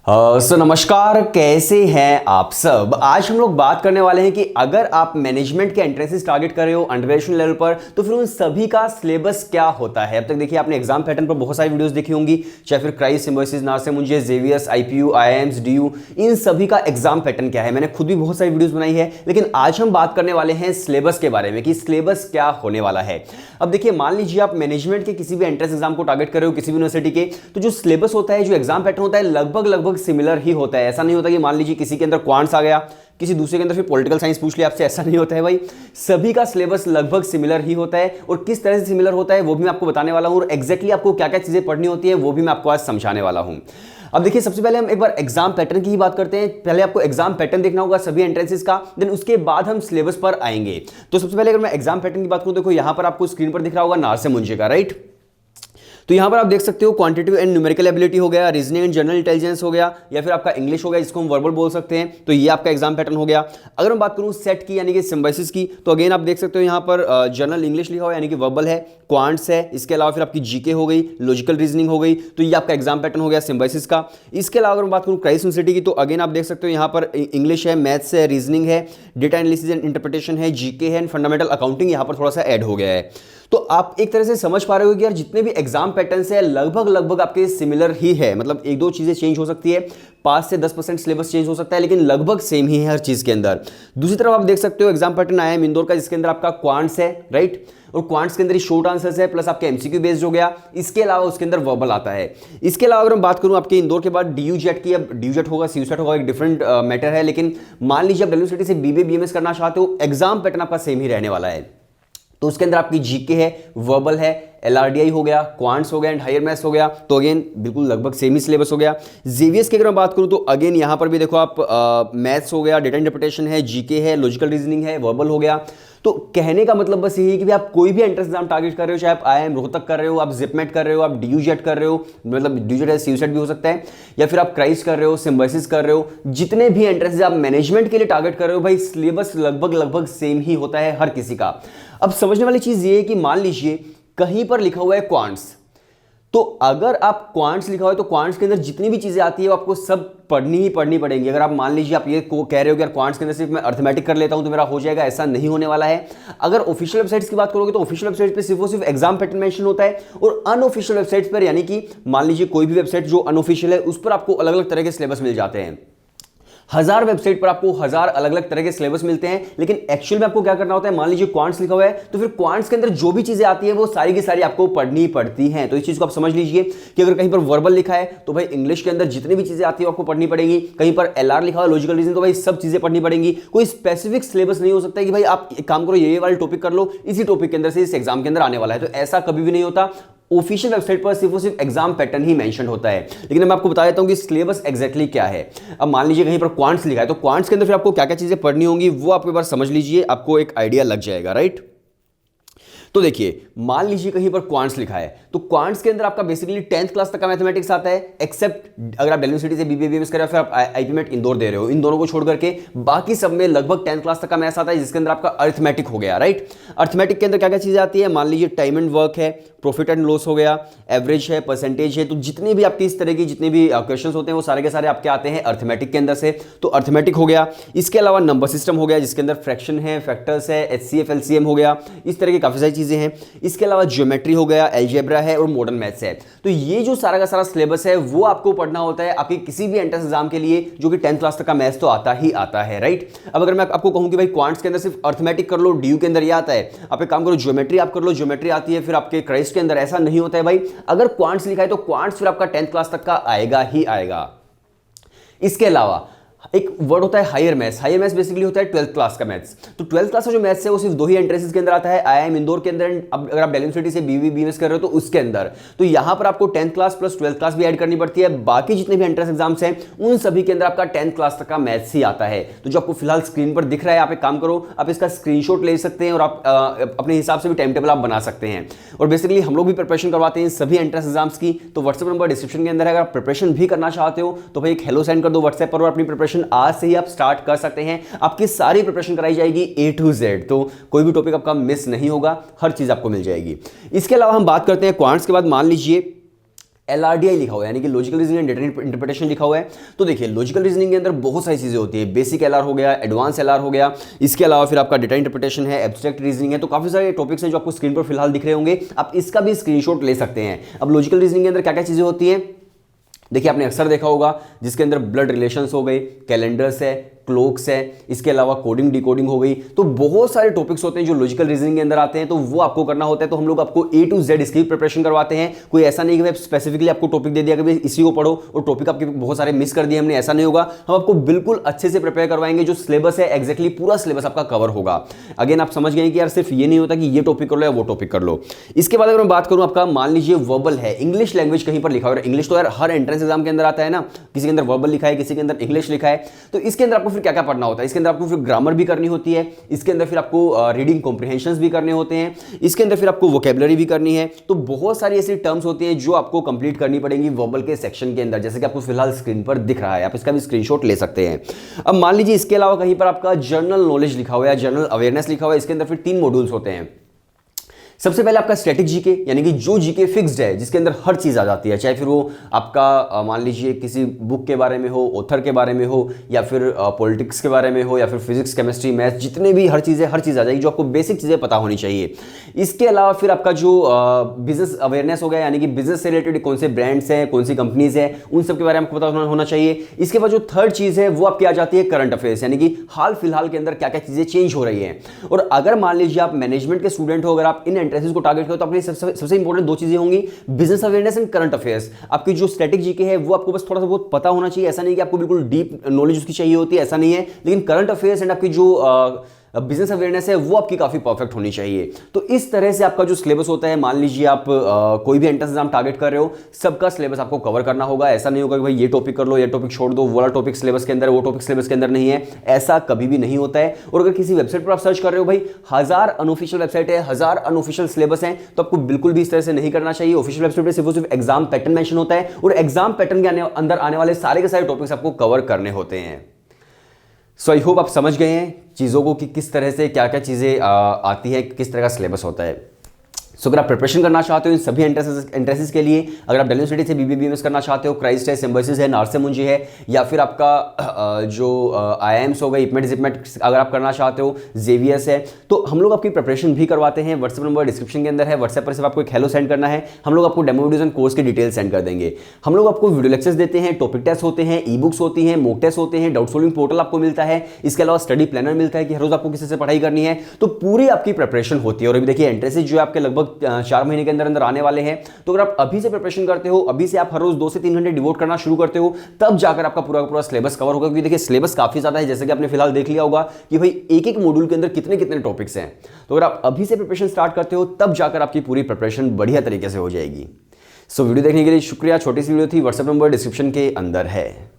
नमस्कार, कैसे हैं आप सब। आज हम लोग बात करने वाले हैं कि अगर आप मैनेजमेंट के एंट्रेंसेस टारगेट कर रहे हो अंडर ग्रेजुएशन लेवल पर, तो फिर उन सभी का सिलेबस क्या होता है। अब तक देखिए आपने एग्जाम पैटर्न पर बहुत सारी वीडियोस देखी होंगी, चाहे फिर क्राइस्ट, सिम्बायोसिस, नार्से, जेवीएस, आईपीयू, आईआईएम्स, डीयू, इन सभी का एग्जाम पैटर्न क्या है। मैंने खुद भी बहुत सारी वीडियोस बनाई है, लेकिन आज हम बात करने वाले हैं सिलेबस के बारे में कि सिलेबस क्या होने वाला है। अब देखिए, मान लीजिए आप मैनेजमेंट के किसी भी एंट्रेंस एग्जाम को टारगेट कर रहे हो किसी भी यूनिवर्सिटी के, तो जो सिलेबस होता है, जो एग्जाम पैटर्न होता है, लगभग सिमिलर ही होता है। ऐसा नहीं होता कि मान लीजिए किसी के अंदर क्वांट्स आ गया, किसी दूसरे के अंदर फिर पॉलिटिकल साइंस पूछ लिया आपसे, ऐसा नहीं होता है भाई। सभी का सिलेबस लगभग सिमिलर ही होता है, और किस तरह से सिमिलर होता है वो भी मैं आपको बताने वाला हूं, और एग्जैक्टली आपको क्या क्या चीजें पढ़नी होती है वो भी मैं आपको आज समझाने वाला हूं। अब देखिए, सबसे पहले हम एक बार एग्जाम पैटर्न की ही बात करते हैं। पहले आपको एग्जाम पैटर्न देखना होगा सभी एंट्रेंसेस का, देन उसके बाद हम सिलेबस पर आएंगे। तो सबसे पहले अगर मैं एग्जाम पैटर्न की बात करूं, देखो यहां पर आपको स्क्रीन पर दिख रहा होगा नार्से का, राइट। तो यहां पर आप देख सकते हो क्वांटिटेटिव एंड न्यूमेरिकल एबिलिटी हो गया, रीजनिंग एंड जनरल इंटेलिजेंस हो गया, या फिर आपका इंग्लिश हो गया जिसको हम वर्बल बोल सकते हैं। तो ये आपका एग्जाम पैटर्न हो गया। अगर मैं बात करूं सेट की यानी कि सिम्बायोसिस की, तो अगेन आप देख सकते हो यहां पर जनरल इंग्लिश लिखा हुआ है यानी कि वर्बल है, क्वांट्स है, इसके अलावा फिर आपकी जीके हो गई, लॉजिकल रीजनिंग हो गई। तो ये आपका एग्जाम पैटर्न हो गया सिम्बायोसिस का। इसके अलावा अगर मैं बात करूं क्राइस्ट यूनिवर्सिटी की, तो अगेन आप देख सकते हो यहां पर इंग्लिश है, मैथ्स है, रीजनिंग है, डेटा एनालिसिस एंड इंटरप्रिटेशन है, जीके है एंड फंडामेंटल अकाउंटिंग यहां पर थोड़ा सा ऐड हो गया है। तो आप एक तरह से समझ पा रहे हो कि यार जितने भी एग्जाम पैटर्न्स है लगभग आपके सिमिलर ही है। मतलब एक दो चीजें चेंज हो सकती है, 5 से 10% सिलेबस चेंज हो सकता है, लेकिन लगभग सेम ही है हर चीज के अंदर। दूसरी तरफ आप देख सकते हो एग्जाम पैटर्न आया है इंदौर का, जिसके अंदर आपका क्वांट्स है, राइट, और क्वांट्स के अंदर शॉर्ट आंसर्स है, प्लस आपके एमसीक्यू बेस्ड हो गया। इसके अलावा उसके अंदर वर्बल आता है। इसके अलावा अगर मैं बात करूं आपके इंदौर के बाद डीयू जेट की, अब डीयू जेट होगा, सीयू सेट होगा, एक डिफरेंट मैटर है, लेकिन मान लीजिए आप डब्ल्यू सिटी से बीबीए बीएमएस करना चाहते हो, एग्जाम पैटर्न आपका सेम ही रहने वाला है। तो उसके अंदर आपकी जीके है, वर्बल है, एलआरडीआई हो गया, क्वांट्स हो गया एंड हायर मैथ्स हो गया। तो अगेन बिल्कुल लगभग सेम ही सिलेबस हो गया। जेवीएस की अगर मैं बात करूं, तो अगेन यहां पर भी देखो आप मैथ्स हो गया, डेटा इंटरप्रिटेशन है, जीके है, लॉजिकल रीजनिंग है, वर्बल हो गया। तो कहने का मतलब बस यही है कि आप कोई भी एंट्रेंस एग्जाम टारगेट कर रहे हो, चाहे आप आईआईएम रोहतक कर रहे हो, आप जिपमेट कर रहे हो, आप डीयू जेट कर रहे हो, मतलब डीयू जेट है, सीयू सेट भी हो सकता है, या फिर आप क्राइस्ट कर रहे हो, सिम्बायोसिस कर रहे हो, जितने भी एंट्रेंस आप मैनेजमेंट के लिए टारगेट कर रहे हो भाई, सिलेबस लगभग सेम ही होता है हर किसी का। अब समझने वाली चीज ये है कि मान लीजिए कहीं पर लिखा हुआ है क्वांट्स, तो अगर आप क्वांट्स लिखा हुआ है तो क्वांट्स के अंदर जितनी भी चीजें आती है वो आपको सब पढ़नी ही पढ़नी पड़ेंगी। अगर आप मान लीजिए आप ये को कह रहे हो कि यार क्वांट्स के अंदर सिर्फ मैं अर्थमेटिक कर लेता हूं तो मेरा हो जाएगा, ऐसा नहीं होने वाला है। अगर ऑफिशियल वेबसाइट्स की बात करोगे तो ऑफिशियल वेबसाइट पे सिर्फ और सिर्फ एग्जाम पैटर्न मेंशन होता है, और अनऑफिशियल वेबसाइट्स पर यानी कि मान लीजिए कोई भी वेबसाइट जो अनऑफिशियल है उस पर आपको अलग अलग तरह के सिलेबस मिल जाते हैं। 1000 वेबसाइट पर आपको 1000 अलग अलग तरह के सिलेबस मिलते हैं, लेकिन एक्चुअल में आपको क्या करना होता है, मान लीजिए क्वांट्स लिखा हुआ है तो फिर क्वांट्स के अंदर जो भी चीजें आती है वो सारी की सारी आपको पढ़नी पड़ती हैं। तो इस चीज को आप समझ लीजिए कि अगर कहीं पर वर्बल लिखा है तो भाई इंग्लिश के अंदर जितनी भी चीजें आती है आपको पढ़नी पड़ेगी। कहीं पर एलआर लिखा हुआ है, लॉजिकल रीजन, तो भाई सब चीजें पढ़नी पड़ेंगी। कोई स्पेसिफिक सिलेबस नहीं हो सकता कि भाई आप एक काम करो ये वाला टॉपिक कर लो, इसी टॉपिक के अंदर से इस एग्जाम के अंदर आने वाला है, तो ऐसा कभी भी नहीं होता। ऑफिशियल वेबसाइट पर सिर्फ और सिर्फ एग्जाम पैटर्न ही मेंशन होता है। लेकिन मैं आपको बता देता हूं कि सिलेबस एग्जैक्टली क्या है। अब मान लीजिए कहीं पर क्वांट्स लिखा है, तो क्वांट्स के अंदर फिर आपको क्या क्या चीजें पढ़नी होंगी वो आपको एक बार समझ लीजिए, आपको एक आइडिया लग जाएगा, राइट। तो देखिए, मान लीजिए कहीं पर क्वांट्स लिखा है, तो क्वांट्स के अंदर आपका बेसिकली 10th क्लास तक का मैथमेटिक्स आता है, एक्सेप्ट अगर आप दिल्ली यूनिवर्सिटी से बीबीए बीएमएस कर रहे हो, फिर आप आईपीमेट इंदौर दे रहे हो, इन दोनों को छोड़ करके बाकी सब में लगभग 10th क्लास तक का मैथ्स आता है, जिसके अंदर आपका अर्थमेटिक हो गया, राइट। अर्थमेटिक के अंदर क्या क्या चीजें आती है, मान लीजिए टाइम एंड वर्क है, प्रॉफिट एंड लॉस हो गया, एवरेज है, परसेंटेज है। तो जितनी भी आपकी इस तरह की जितने भी क्वेश्चन होते हैं वो सारे के सारे आपके आते हैं अर्थमेटिक के अंदर से, तो अर्थमेटिक हो गया। इसके अलावा नंबर सिस्टम हो गया, जिसके अंदर फ्रैक्शन है, फैक्टर्स है, एचसीएफ एलसीएम हो गया, इस तरह की काफी सारी चीजें हैं। इसके अलावा ज्योमेट्री हो गया, अलजेब्रा है और मॉडर्न मैथ्स है। तो ये जो सारा का सारा सिलेबस है वो आपको पढ़ना होता है आपके किसी भी एंट्रेंस एग्जाम के लिए, जो कि 10th क्लास तक का मैथ्स तो आता ही आता है, राइट। अब अगर मैं आपको कहूं कि भाई क्वांट्स के अंदर सिर्फ अर्थमेटिक कर लो, डीयू के अंदर ये आता है, आप एक काम करो ज्योमेट्री आप कर लो, ज्योमेट्री आती है, फिर आपके क्राइस्ट के अंदर ऐसा नहीं होता है भाई। अगर क्वांट्स लिखा है तो क्वांट्स फिर आपका 10th क्लास तक का आएगा ही आएगा। इसके अलावा एक वर्ड होता है higher maths. Higher maths basically होता है 12th क्लास का मैथ्स। तो 12th क्लास का जो मैथ्स है वो सिर्फ दो ही एंट्रेंसेस के अंदर आता है, आईआईएम इंदौर के अंदर, अब अगर आप दिल्ली यूनिवर्सिटी से बीबी बीएमएस कर रहे हो तो उसके अंदर। तो यहां पर आपको 10th class plus 12th class भी ऐड करनी पड़ती है। बाकी जितने भी एंट्रेंस एग्जाम्स हैं उन सभी के अंदर आपका 10th क्लास तक का मैथ्स ही आता है। तो जो आपको फिलहाल स्क्रीन पर दिख रहा है, आप एक काम करो, आप इसका स्क्रीनशॉट ले सकते हैं और आप अपने हिसाब से भी टाइम टेबल आप बना सकते हैं। और बेसिकली हम लोग भी प्रिपरेशन करवाते हैं सभी एंट्रेंस एग्जाम्स की। तो व्हाट्सएप नंबर डिस्क्रिप्शन के अंदर है, अगर आप प्रिपरेशन भी करना चाहते हो तो भाई एक हेलो सेंड कर दो व्हाट्सएप पर, और अपनी प्रिपरेशन आज से ही आप स्टार्ट कर सकते हैं। आपकी सारी प्रिपरेशन कराई जाएगी A to Z, तो कोई भी टॉपिक आपका मिस नहीं होगा, हर चीज आपको मिल जाएगी। इसके अलावा हम बात करते हैं क्वांट्स के बाद। मान लीजिए LRDI लिखा हुआ है, यानी कि logical reasoning and data interpretation लिखा हुआ है। तो देखिए लॉजिकल रीजनिंग के अंदर बहुत सारी चीजें होती है, बेसिक LR हो गया, एडवांस LR हो गया, इसके अलावा फिर आपका डेटा इंटरप्रिटेशन है, एब्स्ट्रैक्ट रीजनिंग है। तो काफी सारे टॉपिक्स हैं जो आपको स्क्रीन पर फिलहाल दिख रहे होंगे, आप इसका भी स्क्रीनशॉट ले सकते हैं। अब लॉजिकल रीजनिंग के अंदर क्या क्या चीजें होती है, देखिए आपने अक्सर देखा होगा जिसके अंदर ब्लड रिलेशंस हो गए, कैलेंडर्स है, क्लोक्स है, इसके अलावा कोडिंग डिकोडिंग हो गई। तो बहुत सारे टॉपिक्स होते हैं जो लॉजिकल रीजनिंग के अंदर आते हैं, तो वो आपको करना होता है। तो हम लोग आपको A to Z इसकी प्रिपरेशन करवाते हैं। कोई ऐसा नहीं कि स्पेसिफिकली आपको टॉपिक दे दिया कि भाई इसी को पढ़ो और टॉपिक आपके बहुत सारे मिस कर दिए हमने, ऐसा नहीं होगा। हम आपको बिल्कुल अच्छे से प्रिपेयर करवाएंगे, जो सिलेबस है एग्जैक्टली पूरा सिलेबस आपका कवर होगा। अगेन आप समझ गए कि यार सिर्फ ये नहीं होता कि ये टॉपिक कर लो या वो टॉपिक कर लो। इसके बाद अगर मैं बात करूं आपका, मान लीजिए वर्बल है, इंग्लिश लैंग्वेज कहीं पर लिखा हुआ है। इंग्लिश तो यार हर एंट्रेंस एग्जाम के अंदर आता है ना, किसी के अंदर वर्बल लिखा है, किसी के अंदर इंग्लिश लिखा है। तो इसके अंदर आपको फिर क्या क्या पढ़ना होता है, इसके अंदर आपको फिर ग्रामर भी करनी होती है, इसके अंदर फिर आपको रीडिंग कॉम्प्रिहेंशंस भी करने होते हैं, इसके अंदर फिर आपको वोकैबुलरी भी करनी है। तो बहुत सारी ऐसी टर्म्स होती हैं जो आपको कंप्लीट करनी पड़ेंगी वर्बल के सेक्शन के अंदर, जैसे कि आपको फिलहाल स्क्रीन पर दिख रहा है, आप इसका भी स्क्रीनशॉट ले सकते हैं। अब मान लीजिए इसके अलावा कहीं पर आपका जनरल नॉलेज लिखा हुआ है, जनरल अवेयरनेस लिखा हुआ है, इसके अंदर फिर 3 मॉड्यूल्स होते हैं। सबसे पहले आपका स्टैटिक जीके, यानी कि जो जीके फिक्स्ड है, जिसके अंदर हर चीज आ जाती है, चाहे फिर वो आपका मान लीजिए किसी बुक के बारे में हो, ऑथर के बारे में हो, या फिर पॉलिटिक्स के बारे में हो, या फिर फिजिक्स, केमिस्ट्री, मैथ्स, जितने भी हर चीज़ आ जाएगी, जो आपको बेसिक चीज़ें पता होनी चाहिए। इसके अलावा फिर आपका जो बिजनेस अवेयरनेस हो गया, यानी कि बिजनेस से रिलेटेड कौन से ब्रांड्स हैं, कौन सी कंपनीज हैं, उन सब के बारे में आपको पता होना चाहिए। इसके बाद जो थर्ड चीज़ है वो आपकी आ जाती है करंट अफेयर्स, यानी कि हाल फिलहाल के अंदर क्या क्या चीज़ें चेंज हो रही हैं। और अगर मान लीजिए आप मैनेजमेंट के स्टूडेंट हो, अगर आप इन एंट्रेंसेस को टारगेट करो, तो आपके सबसे इंपॉर्टेंट 2 चीजें होंगी, business awareness and current affairs. आपकी जो स्टैटिक जीके है वो आपको बस थोड़ा सा बहुत पता होना चाहिए, ऐसा नहीं कि आपको बिल्कुल डीप नॉलेज उसकी चाहिए होती है, ऐसा नहीं है। लेकिन करंट अफेयर्स एंड आपकी जो बिजनेस अवेयरनेस है वो आपकी काफी परफेक्ट होनी चाहिए। तो इस तरह से आपका जो सिलेबस होता है, मान लीजिए आप कोई भी एंट्रेंस एग्जाम टारगेट कर रहे हो, सबका सिलेबस आपको कवर करना होगा। ऐसा नहीं होगा कि भाई ये टॉपिक कर लो, ये टॉपिक छोड़ दो, वो वाला टॉपिक सिलेबस के अंदर, वो टॉपिक सिलेबस के अंदर नहीं है, ऐसा कभी भी नहीं होता है। और अगर किसी वेबसाइट पर आप सर्च कर रहे हो, भाई 1000 अनऑफिशियल वेबसाइट है, 1000 अनऑफिशियल सिलेबस है, तो आपको बिल्कुल भी इस तरह से नहीं करना चाहिए। ऑफिशियल वेबसाइट पर सिर्फ एग्जाम पैटर्न मेंशन होता है, और एग्जाम पैटर्न के अंदर आने वाले सारे के सारे टॉपिक्स आपको कवर करने होते हैं। सो आई होप आप समझ गए हैं चीज़ों को कि किस तरह से क्या क्या चीज़ें आती है, किस तरह का सिलेबस होता है। सो अगर आप प्रिपरेशन करना चाहते हो इन सभी एंट्रेंसेस के लिए, अगर आप दिल्ली यूनिवर्सिटी से BBBMS करना चाहते हो, क्राइस्ट है, सिम्बायोसिस है, नार्से मुंजी है, या फिर आपका जो IIMs हो गए, इपमेट जिपमेट अगर आप करना चाहते हो, जेवीएस है, तो हम लोग आपकी प्रिपरेशन भी करवाते हैं। व्हाट्सएप नंबर डिस्क्रिप्शन के अंदर है, व्हाट्सएप पर सिर्फ आपको एक हेलो सेंड करना है, हम लोग आपको डेमो वीडियोस एंड कोर्स की डिटेल सेंड कर देंगे। हम लोग आपको वीडियो लेक्चर्स देते हैं, टॉपिक टेस्ट होते हैं, ई बुक्स होती हैं, मॉक टेस्ट होते हैं, डाउट सॉल्विंग पोर्टल आपको मिलता है, इसके अलावा स्टडी प्लानर मिलता है कि हर रोज आपको किसी से पढ़ाई करनी है। तो पूरी आपकी प्रिपरेशन होती है। और अभी देखिए एंट्रेंसेस जो है आपके लगभग 4 महीने के अंदर आने वाले हैं, तो अगर आप अभी से प्रिपरेशन करते हो, अभी से आप हर रोज 2 से 3 घंटे डिवोट करना शुरू करते हो, तब जाकर आपका पूरा सिलेबस कवर होगा। क्योंकि देखिए सिलेबस काफी ज्यादा है, जैसे कि आपने फिलहाल देख लिया होगा कि भाई एक मॉड्यूल के अंदर कितने कितने टॉपिक्स हैं। तो अगर आप अभी से प्रिपरेशन स्टार्ट करते हो, तब जाकर आपकी पूरी प्रिपरेशन बढ़िया तरीके से हो जाएगी। सो वीडियो देखने के लिए शुक्रिया। छोटी सी वीडियो थी, व्हाट्सएप नंबर डिस्क्रिप्शन के अंदर है।